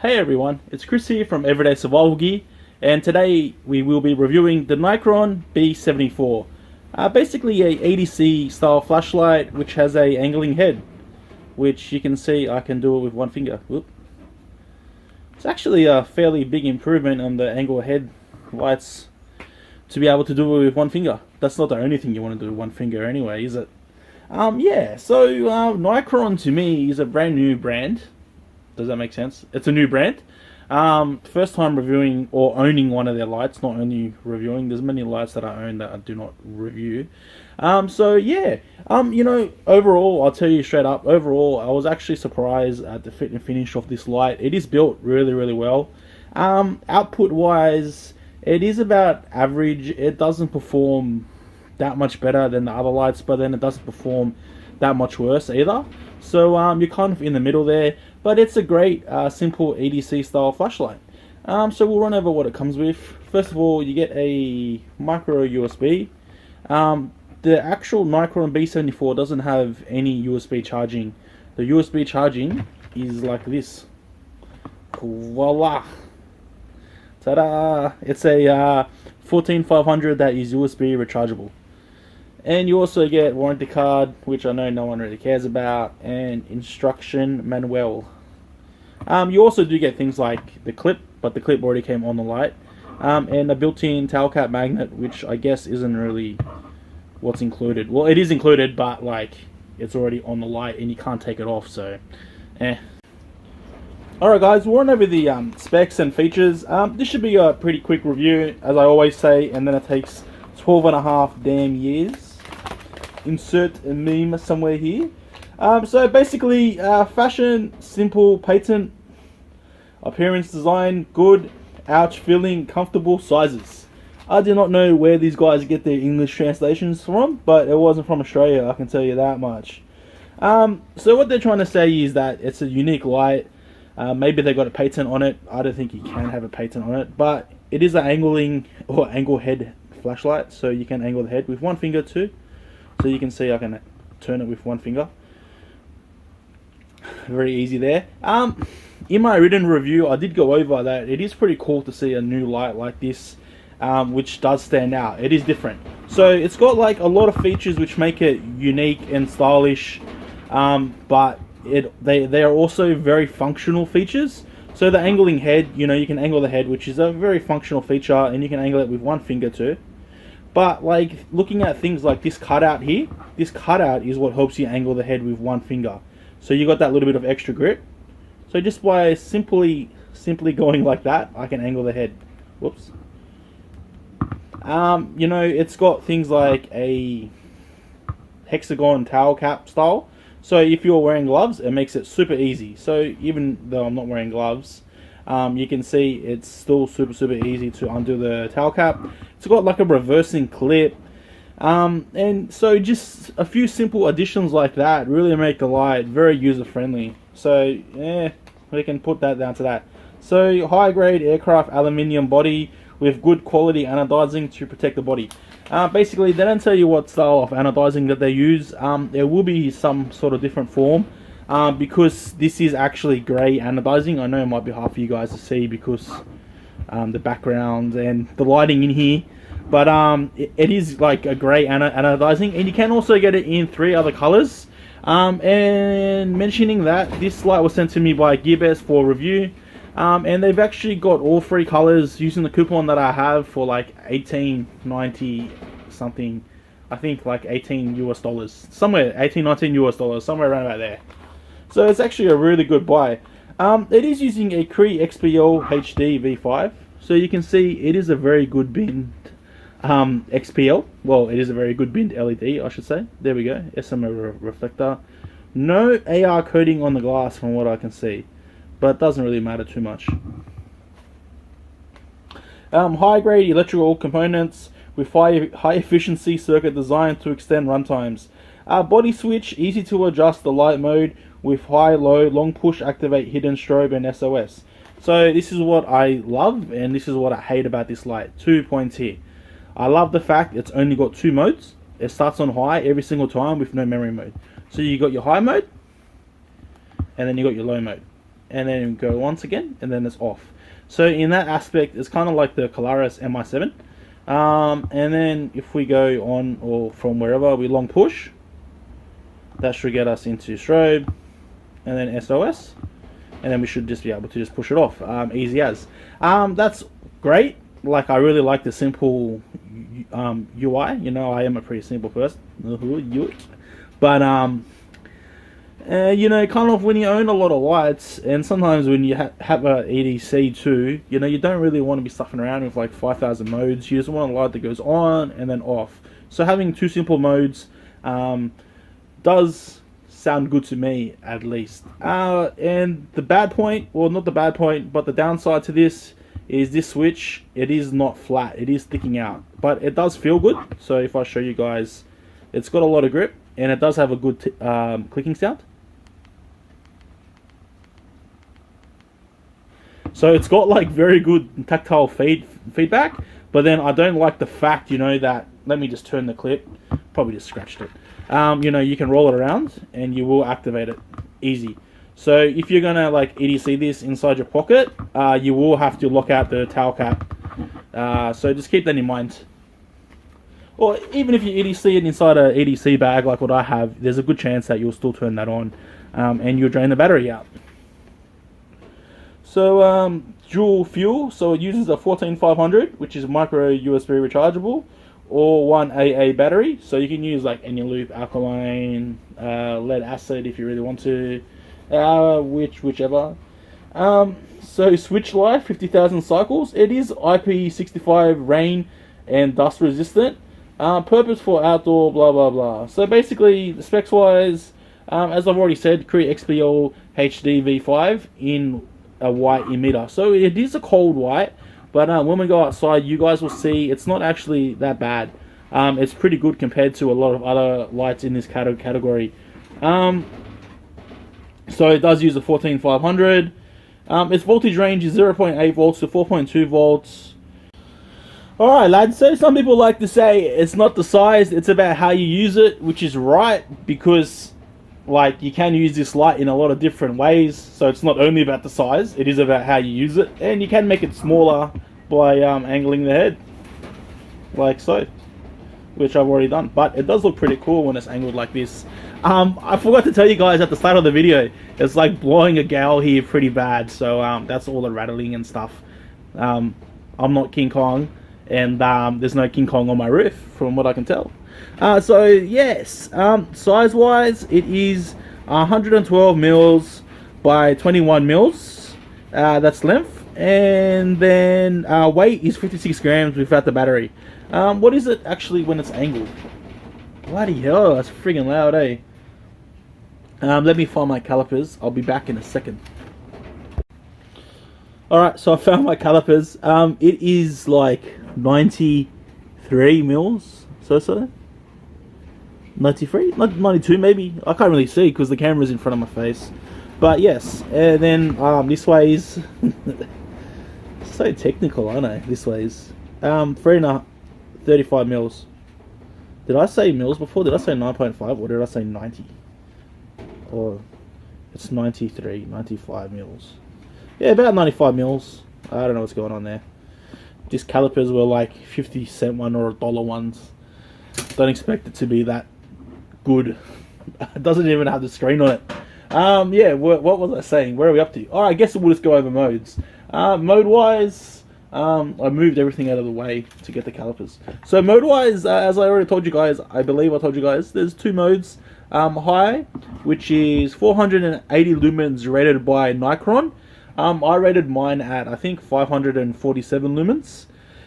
Hey everyone, it's Chris here from Everyday Survival Gear, and today we will be reviewing the Nicron B74. Basically a EDC style flashlight which has a angling head, which you can see I can do it with one finger. Whoop. It's actually a fairly big improvement on the angle head lights to be able to do it with one finger. That's not the only thing you want to do with one finger anyway, is it? Nicron to me is a brand new brand. Does that make sense? It's a new brand. First time reviewing or owning one of their lights, not only reviewing. There's many lights that I own that I do not review. Overall, I'll tell you straight up, overall, I was actually surprised at the fit and finish of this light. It is built really, really well. Output-wise, it is about average. It doesn't perform that much better than the other lights, but then it doesn't perform that much worse either. So you're kind of in the middle there, but it's a great simple EDC style flashlight. So we'll run over what it comes with. First of all, you get a micro USB. The actual Nicron B74 doesn't have any USB charging. The USB charging is like this. Voila! Ta-da! It's a 14500 that is USB rechargeable. And you also get warranty card, which I know no one really cares about, and instruction manual. You also do get things like the clip, but the clip already came on the light, and a built-in towel cap magnet, which I guess isn't really what's included. Well, it is included, but like it's already on the light and you can't take it off, so Alright guys, we'll run over the specs and features. This should be a pretty quick review, as I always say, and then it takes 12.5 damn years. Insert a meme somewhere here. So basically, fashion, simple, patent, appearance, design, good, ouch, feeling, comfortable, sizes. I do not know where these guys get their English translations from, but it wasn't from Australia, I can tell you that much. So what they're trying to say is that it's a unique light. Maybe they got a patent on it. I don't think you can have a patent on it, but it is an angling or angle head flashlight, so you can angle the head with one finger too. So you can see I can turn it with one finger. Very easy there. In my written review, I did go over that it is pretty cool to see a new light like this, which does stand out. It is different. So it's got like a lot of features which make it unique and stylish, but they are also very functional features. So the angling head, you can angle the head, which is a very functional feature, and you can angle it with one finger too. But like looking at things like this cutout here, this cutout is what helps you angle the head with one finger. So you got that little bit of extra grip. So just by simply going like that, I can angle the head. Whoops. It's got things like a hexagon towel cap style. So if you're wearing gloves, it makes it super easy. So even though I'm not wearing gloves, you can see it's still super easy to undo the towel cap. It's got like a reversing clip, and so just a few simple additions like that really make the light very user friendly. So we can put that down to that. So high grade aircraft aluminium body with good quality anodizing to protect the body. Basically they don't tell you what style of anodizing that they use. There will be some sort of different form. Because this is actually grey anodizing. I know it might be hard for you guys to see because the background and the lighting in here, but it is like a grey anodizing, and you can also get it in 3 other colors. And mentioning that, this light was sent to me by Gearbest for review, and they've actually got all 3 colors using the coupon that I have for like $18.90 something. I think like $18 US, somewhere $18-19 US, somewhere around about there. So it's actually a really good buy. It is using a Cree XPL HD V5, so you can see it is a very good binned XPL. Well, it is a very good binned LED, I should say. There we go, SMA reflector. No AR coating on the glass from what I can see, but it doesn't really matter too much. High grade electrical components with high efficiency circuit design to extend runtimes. Body switch, easy to adjust the light mode with high, low, long push, activate, hidden strobe, and SOS. So this is what I love, and this is what I hate about this light. 2 points here. I love the fact it's only got 2 modes. It starts on high every single time with no memory mode. So you got your high mode, and then you got your low mode. and then go once again, and then it's off. So in that aspect, it's kind of like the Colaris MI7. And then if we go on, or from wherever, we long push, that should get us into strobe, and then SOS, and then we should just be able to just push it off, easy as. That's great. Like, I really like the simple UI. You know, I am a pretty simple person. But you know, kind of when you own a lot of lights, and sometimes when you have a EDC too, you know, you don't really want to be stuffing around with like 5,000 modes. You just want a light that goes on and then off. So having two simple modes does sound good to me, at least. And the bad point, well, not the bad point, but the downside to this is this switch, it is not flat, it is sticking out, but it does feel good. So if I show you guys, it's got a lot of grip, and it does have a good clicking sound. So it's got like very good tactile feedback, but then I don't like the fact, you know, that, let me just turn the clip, probably just scratched it. You know, you can roll it around and you will activate it easy. So if you're gonna like EDC this inside your pocket, you will have to lock out the towel cap. So just keep that in mind. Or even if you EDC it inside a EDC bag like what I have, there's a good chance that you'll still turn that on, and you'll drain the battery out. So dual fuel, so it uses a 14500, which is micro USB rechargeable, or one AA battery. So you can use like any loop, alkaline, lead acid if you really want to, whichever. So switch life 50,000 cycles. It is IP65 rain and dust resistant. Purpose for outdoor, blah blah blah. So basically, specs wise, as I've already said, Cree XPL HD V5 in a white emitter. So it is a cold white, but when we go outside, you guys will see it's not actually that bad. It's pretty good compared to a lot of other lights in this category. So it does use a 14500. Its voltage range is 0.8 volts to 4.2 volts. Alright lads, so some people like to say it's not the size, it's about how you use it, which is right, because like you can use this light in a lot of different ways. So it's not only about the size, it is about how you use it, and you can make it smaller by angling the head like so, which I've already done. But it does look pretty cool when it's angled like this. I forgot to tell you guys at the start of the video, it's like blowing a gale here pretty bad, so that's all the rattling and stuff. I'm not King Kong, and there's no King Kong on my roof from what I can tell. So yes, size wise it is 112 mils by 21 mils, that's length, and then weight is 56 grams without the battery. What is it actually when it's angled? Bloody hell, that's friggin' loud, eh? Let me find my calipers, I'll be back in a second. Alright, so I found my calipers. It is like 93 mils, so 93, 92 maybe. I can't really see because the camera's in front of my face. But yes, and then this way is so technical, aren't I? This way is 35 mils. Did I say mils before? Did I say 9.5 or did I say 90? Or it's 93, 95 mils. Yeah, about 95 mils. I don't know what's going on there. These calipers were like 50-cent one or $1 ones. Don't expect it to be that good. It doesn't even have the screen on it. Yeah, what was I saying? Where are we up to? Alright, I guess we'll just go over modes. Mode wise, I moved everything out of the way to get the calipers. So mode wise, as I already told you guys, I believe I told you guys, there's two modes. High, which is 480 lumens rated by Nicron. I rated mine at, I think, 547 lumens.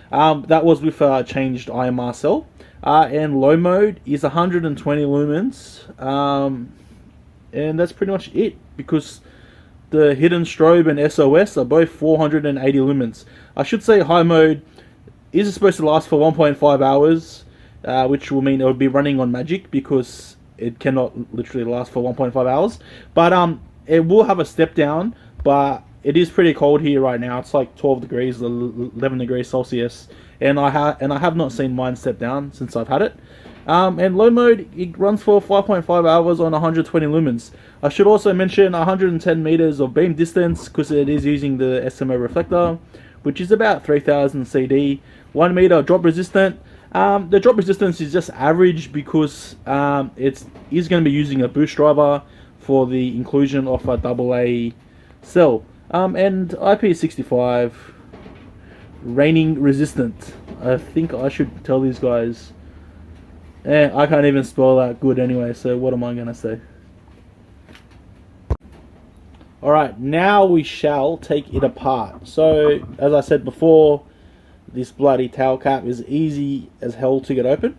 That was with a changed IMR cell. And low mode is 120 lumens. And that's pretty much it, because the hidden strobe and SOS are both 480 lumens. I should say high mode is supposed to last for 1.5 hours, which will mean it would be running on magic, because it cannot literally last for 1.5 hours. But it will have a step down, but it is pretty cold here right now. It's like 12 degrees, 11 degrees Celsius, and I have not seen mine step down since I've had it. And low mode, it runs for 5.5 hours on 120 lumens. I should also mention 110 meters of beam distance because it is using the SMO reflector, which is about 3000 CD. 1 meter drop resistant. The drop resistance is just average because it is going to be using a boost driver for the inclusion of a AA cell. And IP65 raining resistant. I think I should tell these guys. I can't even spell that good anyway, so what am I going to say? Alright, now we shall take it apart. So, as I said before, this bloody tail cap is easy as hell to get open.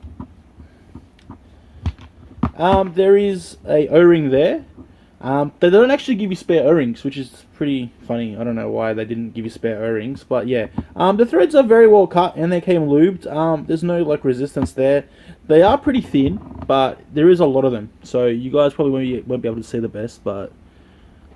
There is a O-ring there. They don't actually give you spare O-rings, which is pretty funny. I don't know why they didn't give you spare O-rings, but yeah. The threads are very well cut and they came lubed. There's no like resistance there. They are pretty thin, but there is a lot of them. So you guys probably won't be able to see the best, but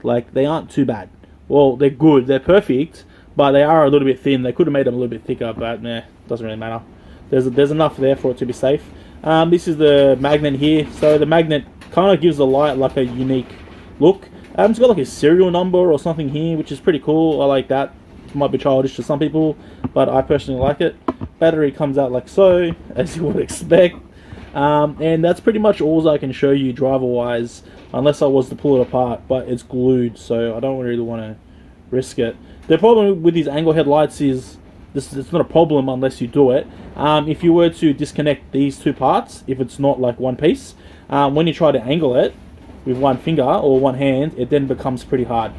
like they aren't too bad. Well, they're good, they're perfect, but they are a little bit thin. They could have made them a little bit thicker, but nah, doesn't really matter. There's enough there for it to be safe. This is the magnet here. So the magnet kind of gives the light like a unique look. It's got like a serial number or something here, which is pretty cool. I like that. It might be childish to some people, but I personally like it. Battery comes out like so, as you would expect. And that's pretty much all I can show you driver wise, unless I was to pull it apart, but it's glued, so I don't really want to risk it. The problem with these angle headlights is it's not a problem unless you do it. If you were to disconnect these two parts, if it's not like one piece, when you try to angle it with one finger or one hand, it then becomes pretty hard.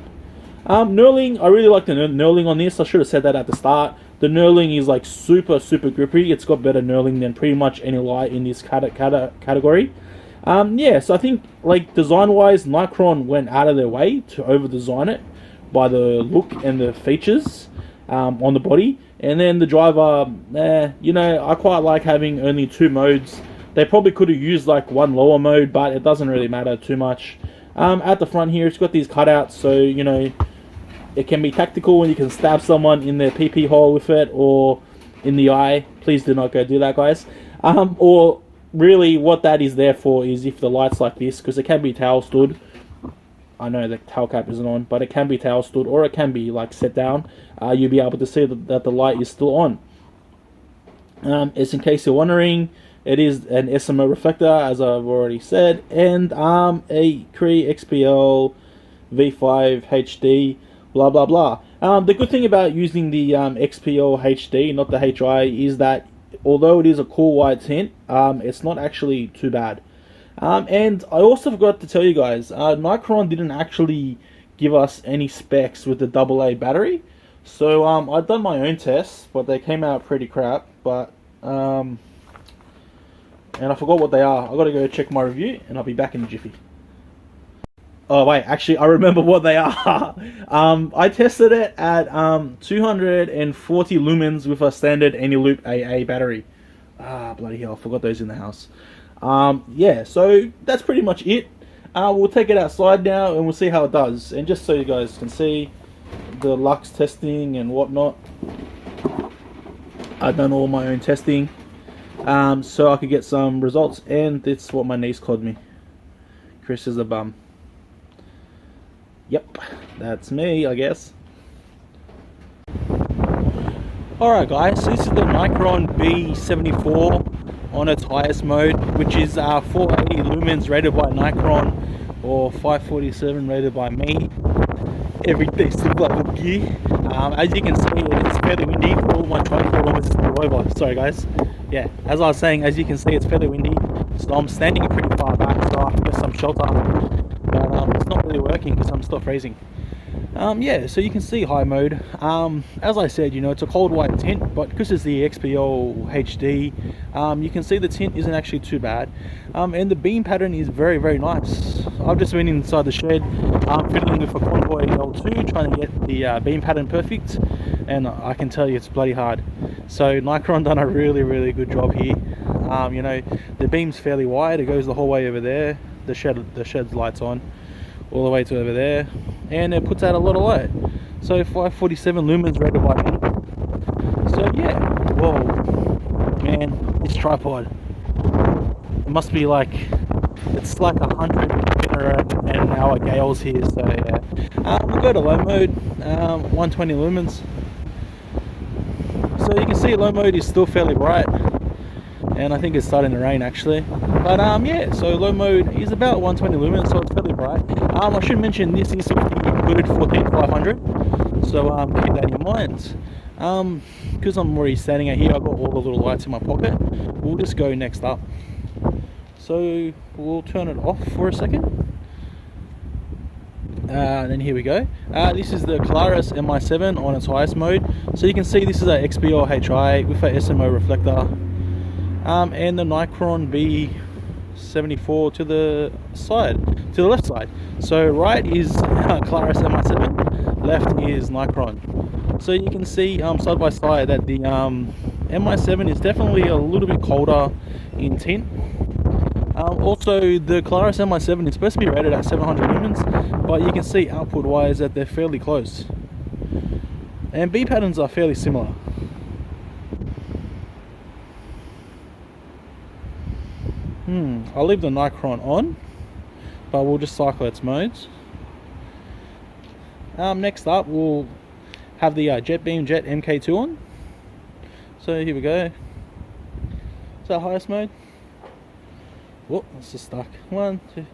Knurling, I really like the knurling on this. I should have said that at the start. The knurling is like super grippy. It's got better knurling than pretty much any light in this category. Yeah, so I think like design wise, Nicron went out of their way to over design it by the look and the features on the body. And then the driver, you know, I quite like having only two modes. They probably could have used like one lower mode, but it doesn't really matter too much. At the front here, it's got these cutouts, so you know it can be tactical when you can stab someone in their PP hole with it or in the eye. Please do not go do that, guys. Or really what that is there for is if the light's like this, because it can be tail stood. I know the tail cap isn't on, but it can be tail stood or it can be like set down. You'll be able to see that the light is still on. It's in case you're wondering, it is an SMO reflector, as I've already said, and a Cree XPL V5 HD, blah blah blah. The good thing about using the XPL HD, not the HI, is that although it is a cool white tint, it's not actually too bad. And I also forgot to tell you guys, Nicron didn't actually give us any specs with the AA battery. So I've done my own tests, but they came out pretty crap. But and I forgot what they are. I got to go check my review, and I'll be back in a jiffy. Oh wait, actually I remember what they are. I tested it at 240 lumens with a standard Any-Loop AA battery. Bloody hell, I forgot those in the house. Yeah, so that's pretty much it. We'll take it outside now and we'll see how it does. And just so you guys can see the lux testing and whatnot, I've done all my own testing, so I could get some results. And it's what my niece called me. Chris is a bum. Yep, that's me, I guess. Alright guys, so this is the Nicron B74 on its highest mode, which is 480 lumens rated by Nicron, or 547 rated by me. Everything's super level gear. As you can see, it's fairly windy. All my tripod almost flew over. Sorry guys. Yeah, as I was saying, as you can see, it's fairly windy. So I'm standing pretty far back, so I can get some shelter. But it's not really working because I'm still freezing. Yeah, so you can see high mode. As I said, you know, it's a cold white tint, but because it's the XPL HD, you can see the tint isn't actually too bad. And the beam pattern is very nice. I've just been inside the shed, fiddling with a Convoy L2, trying to get the beam pattern perfect, and I can tell you it's bloody hard. So Nicron done a really good job here. You know, the beam's fairly wide, it goes the whole way over there. The shed's lights on all the way to over there, and it puts out a lot of light. So 547 lumens rated by me. So yeah, whoa, man, this tripod. must be like, it's like 100 km/h gales here. So yeah, we'll go to low mode, 120 lumens. So you can see low mode is still fairly bright, and I think it's starting to rain actually. But yeah, so low mode is about 120 lumens, so it's fairly bright. I should mention this is with the included 14500, so keep that in mind. Because I'm already standing out here, I've got all the little lights in my pocket. We'll just go next up. So we'll turn it off for a second. And then here we go. This is the Polaris MI7 on its highest mode. So you can see this is a XBL HI with a SMO reflector. And the Nicron B74 to the left side. So right is Polaris MI7, left is Nicron. So you can see side by side that the MI7 is definitely a little bit colder in tint. Also, the Polaris MI7 is supposed to be rated at 700 lumens, but you can see output wise that they're fairly close. And B patterns are fairly similar. I'll leave the Nicron on, but we'll just cycle its modes. Next up, we'll have the JetBeam Jet MK2 on. So here we go. Is that highest mode? Oh, it's just stuck. 1, 2.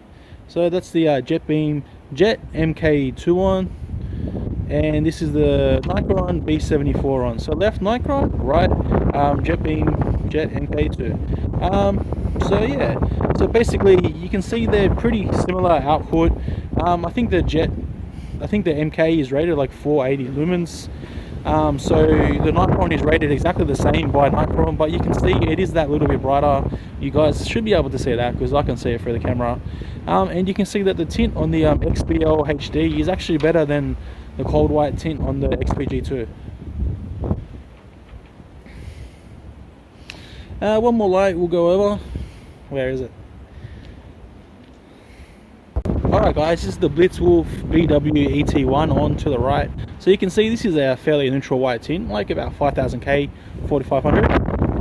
So that's the JetBeam Jet MK2 on, and this is the Nicron B74 on. So left Nicron, right JetBeam Jet MK2. So yeah, so basically you can see they're pretty similar output. I think the MK is rated like 480 lumens. So the Nicron is rated exactly the same by Nicron, but you can see it is that little bit brighter. You guys should be able to see that because I can see it through the camera. And you can see that the tint on the XBL HD is actually better than the cold white tint on the XPG2. One more light we'll go over. Where is it? Alright guys, this is the Blitzwolf BW ET1 on to the right. So you can see this is a fairly neutral white tint, like about 5000K, 4500.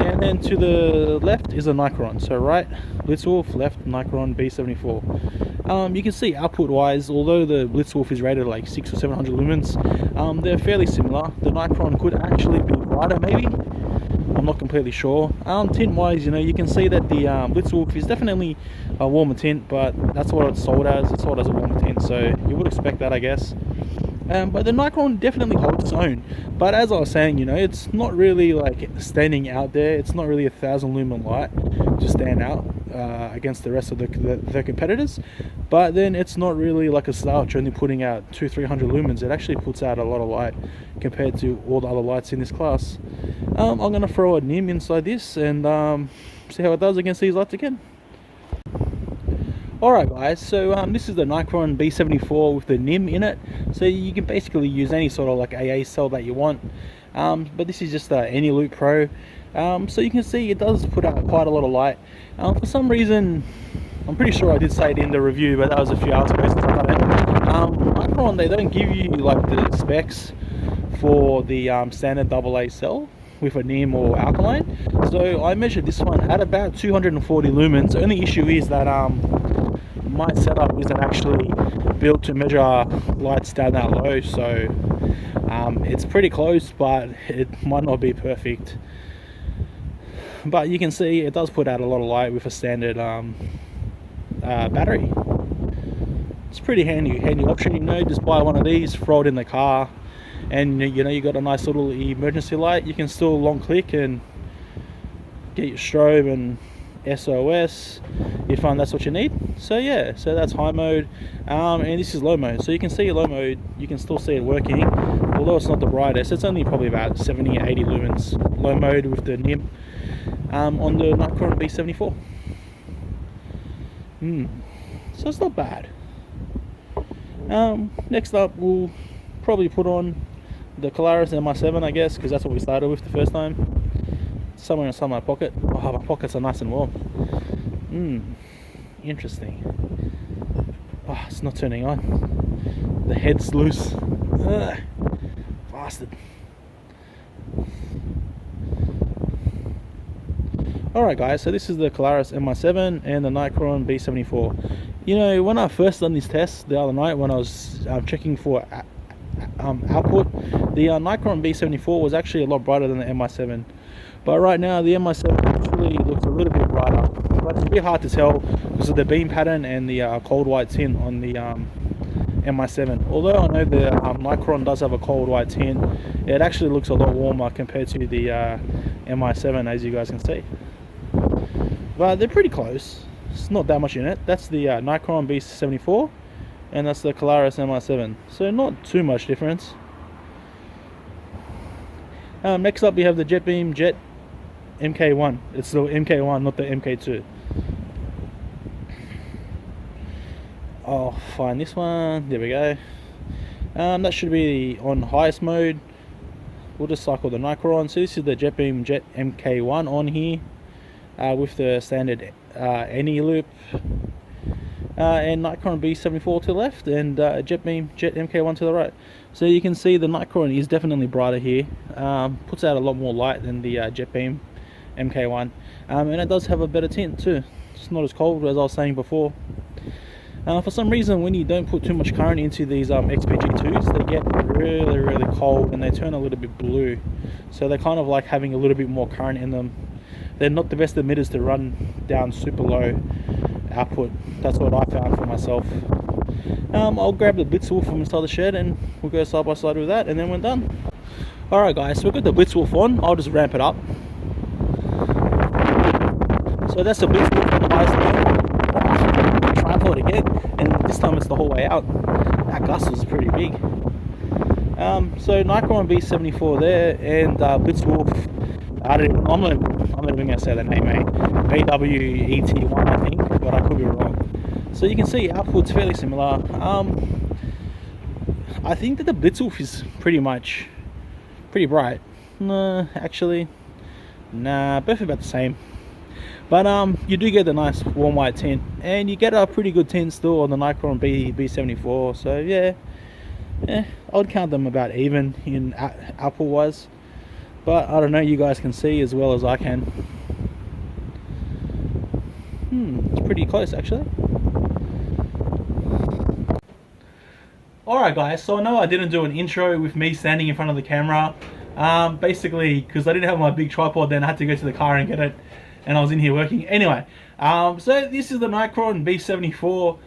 And then to the left is a Nicron. So right, Blitzwolf, left, Nicron B74. You can see output wise, although the Blitzwolf is rated like 600 or 700 lumens, they're fairly similar. The Nicron could actually be brighter maybe. I'm not completely sure. Tint wise, you know, you can see that the Blitzwolf is definitely a warmer tint, but that's what it's sold as. It's sold as a warmer tint, so you would expect that, I guess. But the Nicron definitely holds its own. But as I was saying, you know, it's not really like standing out there. It's not really 1000 lumen light to stand out against the rest of the competitors. But then it's not really like a Starch only putting out 200-300 lumens. It actually puts out a lot of light compared to all the other lights in this class. I'm going to throw a NIM inside this and see how it does against these lights again. Alright guys, so this is the Nicron B74 with the NIM in it. So you can basically use any sort of like AA cell that you want. But this is just a Anyloop Pro. So you can see it does put out quite a lot of light. For some reason, I'm pretty sure I did say it in the review, but that was a few hours ago since I got it. Nicron, they don't give you like the specs for the standard AA cell with a NIM or alkaline. So I measured this one at about 240 lumens. The only issue is that my setup isn't actually built to measure lights down that low, so it's pretty close, but it might not be perfect. But you can see it does put out a lot of light with a standard battery. It's pretty handy option, you know. Just buy one of these, throw it in the car, and you know you got a nice little emergency light. You can still long click and get your strobe and SOS if that's what you need. So yeah, so that's high mode, and this is low mode. So you can see low mode, you can still see it working, although it's not the brightest. It's only probably about 70 or 80 lumens low mode with the NIM on the Nicron B74. So it's not bad. Next up, we'll probably put on the Polaris MI7, I guess, because that's what we started with the first time. Somewhere inside my pocket. Oh, my pockets are nice and warm. Interesting. Oh, it's not turning on. The head's loose. Ugh, bastard. Alright guys, so this is the Colaris MI7 and the Nicron B74. You know, when I first done this test the other night when I was checking for output, the Nicron B74 was actually a lot brighter than the MI7. But right now the MI7 actually looks a little bit brighter. But it's a bit hard to tell because of the beam pattern and the cold white tint on the MI7. Although I know the Nicron does have a cold white tint, it actually looks a lot warmer compared to the MI7, as you guys can see. But they're pretty close. It's not that much in it. That's the Nicron B74 and that's the Colaris MI7. So not too much difference. Next up we have the JetBeam Jet MK1. It's the MK1, not the MK2. I'll find this one. There we go. That should be on highest mode. We'll just cycle the Nicron. So this is the JetBeam Jet MK1 on here with the standard any loop, and Nicron B74 to the left, and JetBeam Jet MK1 to the right. So you can see the Nicron is definitely brighter here. Puts out a lot more light than the JetBeam MK1, and it does have a better tint too. It's not as cold as I was saying before. For some reason, when you don't put too much current into these XPG2s, they get really cold and they turn a little bit blue. So they're kind of like having a little bit more current in them. They're not the best emitters to run down super low output. That's what I found for myself. I'll grab the Blitzwolf from inside the shed and we'll go side by side with that, and then we're done. Alright guys, so we've got the Blitzwolf on. I'll just ramp it up. So that's the Blitzwolf on the highest mode. Tripod again, and this time it's the whole way out. That gust was pretty big. So Nicron B74 there, and Blitzwolf. I'm not even going to say the name, BWET1 I think, but I could be wrong. So you can see output's fairly similar. I think that the Blitzwolf is pretty bright. No, actually, nah, both about the same. But you do get the nice warm white tint, and you get a pretty good tint still on the Nicron B74. So yeah, I'd count them about even in output wise. But I don't know, you guys can see as well as I can. It's pretty close actually. Alright guys, so I know I didn't do an intro with me standing in front of the camera. Basically, because I didn't have my big tripod, then I had to go to the car and get it. And I was in here working. Anyway, so this is the Nicron B74.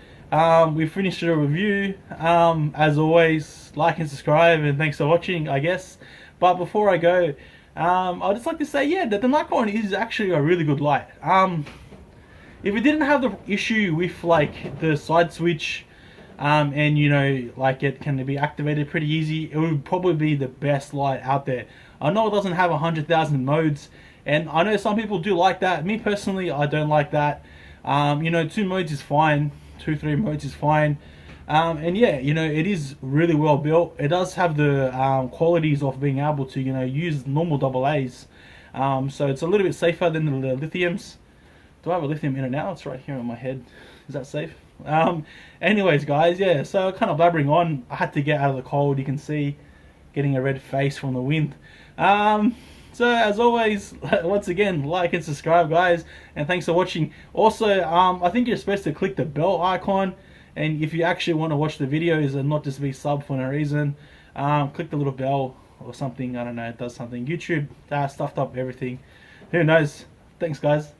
We finished the review. As always, like and subscribe, and thanks for watching, I guess. But before I go, I'd just like to say, yeah, that the Nicron is actually a really good light. If it didn't have the issue with like the side switch, and you know, like it can be activated pretty easy, it would probably be the best light out there. I know it doesn't have 100,000 modes. And I know some people do like that. Me personally, I don't like that. You know, 2 modes is fine. 3 modes is fine. And yeah, you know, it is really well built. It does have the qualities of being able to, you know, use normal AA's. So it's a little bit safer than the lithiums. Do I have a lithium in it now? It's right here on my head. Is that safe? Anyways, guys, yeah. So kind of blabbering on. I had to get out of the cold. You can see, getting a red face from the wind. So as always, once again, like and subscribe guys, and thanks for watching. Also, I think you're supposed to click the bell icon, and if you actually want to watch the videos and not just be sub for no reason, click the little bell or something. I don't know, it does something. YouTube stuffed up everything. Who knows? Thanks guys.